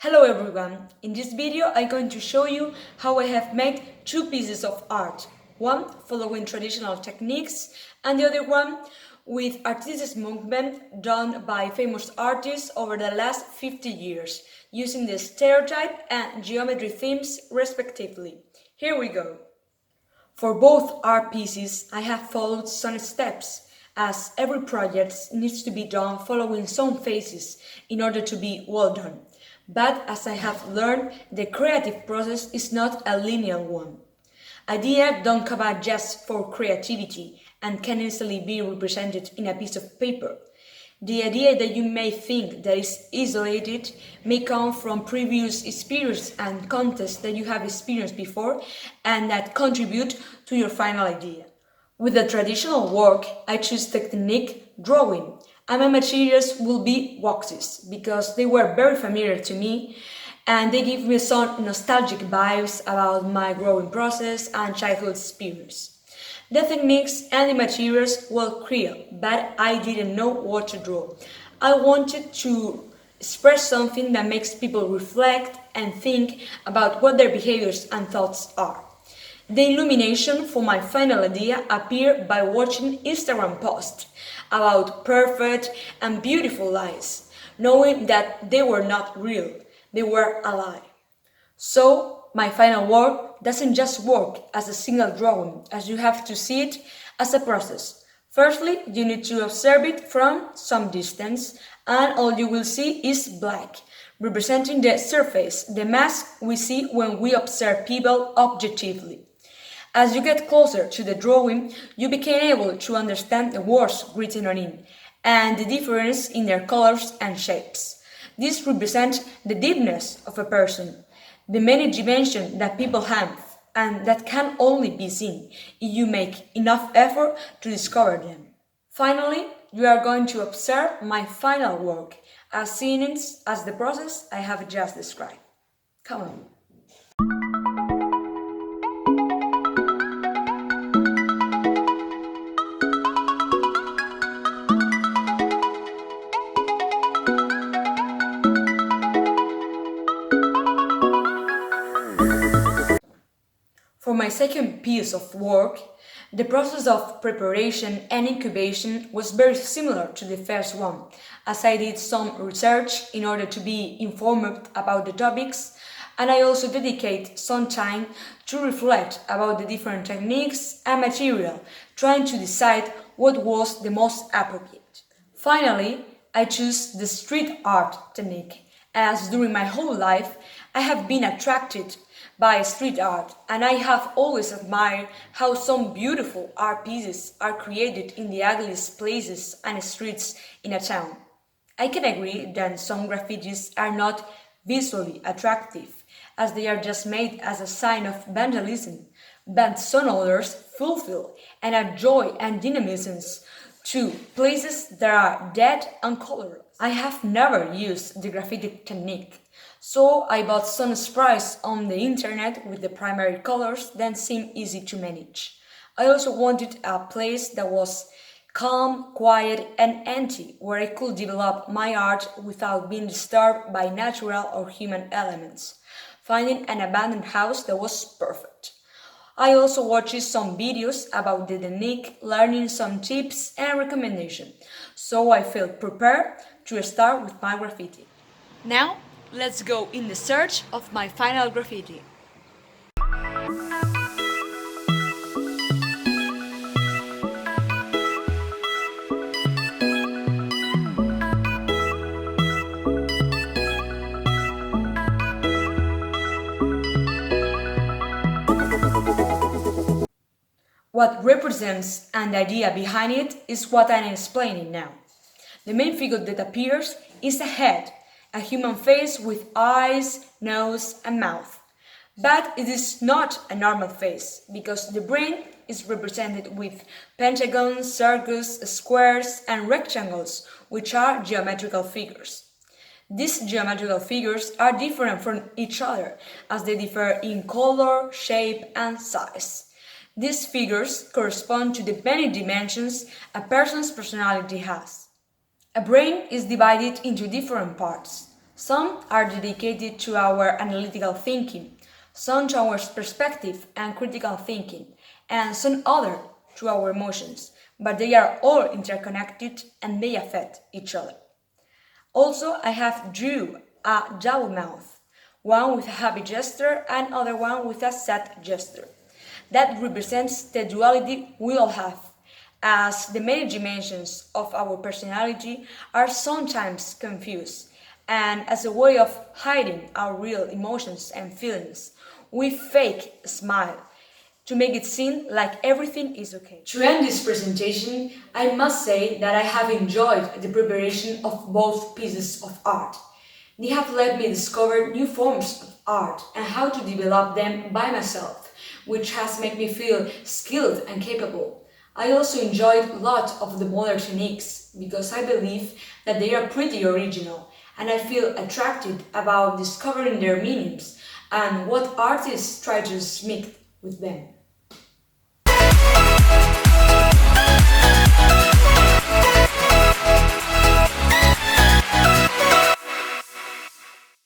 Hello everyone, in this video I'm going to show you how I have made two pieces of art, one following traditional techniques and the other one with artistic movement done by famous artists over the last 50 years, using the stereotype and geometry themes respectively. Here we go. For both art pieces I have followed some steps, as every project needs to be done following some phases in order to be well done. But as I have learned, the creative process is not a linear one. Ideas don't come out just for creativity and can easily be represented in a piece of paper. The idea that you may think that is isolated may come from previous experience and context that you have experienced before and that contribute to your final idea. With the traditional work, I choose technique drawing, and my materials will be waxes because they were very familiar to me and they give me some nostalgic vibes about my growing process and childhood experience. The techniques and the materials were clear, but I didn't know what to draw. I wanted to express something that makes people reflect and think about what their behaviors and thoughts are. The illumination for my final idea appeared by watching Instagram posts about perfect and beautiful lies, knowing that they were not real, they were a lie. So, my final work doesn't just work as a single drawing, as you have to see it as a process. Firstly, you need to observe it from some distance, and all you will see is black, representing the surface, the mask we see when we observe people objectively. As you get closer to the drawing, you became able to understand the words written on it and the difference in their colors and shapes. This represents the deepness of a person, the many dimensions that people have and that can only be seen if you make enough effort to discover them. Finally, you are going to observe my final work, as seen as the process I have just described. Come on. For my second piece of work, the process of preparation and incubation was very similar to the first one, as I did some research in order to be informed about the topics, and I also dedicate some time to reflect about the different techniques and material, trying to decide what was the most appropriate. Finally, I choose the street art technique, as during my whole life I have been attracted by street art, and I have always admired how some beautiful art pieces are created in the ugliest places and streets in a town. I can agree that some graffitis are not visually attractive, as they are just made as a sign of vandalism, but some others fulfill and add joy and dynamism to places that are dead and colorless. I have never used the graffiti technique, so I bought some sprays on the internet with the primary colors that seemed easy to manage. I also wanted a place that was calm, quiet and empty, where I could develop my art without being disturbed by natural or human elements, finding an abandoned house that was perfect. I also watched some videos about the technique, learning some tips and recommendations, so I felt prepared to start with my graffiti. Now, let's go in the search of my final graffiti. What represents and the idea behind it is what I'm explaining now. The main figure that appears is a head, a human face with eyes, nose and mouth. But it is not a normal face, because the brain is represented with pentagons, circles, squares and rectangles, which are geometrical figures. These geometrical figures are different from each other, as they differ in color, shape and size. These figures correspond to the many dimensions a person's personality has. A brain is divided into different parts. Some are dedicated to our analytical thinking, some to our perspective and critical thinking, and some other to our emotions, but they are all interconnected and they affect each other. Also, I have drew a double mouth, one with a happy gesture and other one with a sad gesture. That represents the duality we all have, as the many dimensions of our personality are sometimes confused, and as a way of hiding our real emotions and feelings, we fake a smile to make it seem like everything is okay. To end this presentation, I must say that I have enjoyed the preparation of both pieces of art. They have let me discover new forms of art and how to develop them by myself, which has made me feel skilled and capable. I also enjoyed a lot of the modern techniques because I believe that they are pretty original and I feel attracted about discovering their meanings and what artists try to smith with them.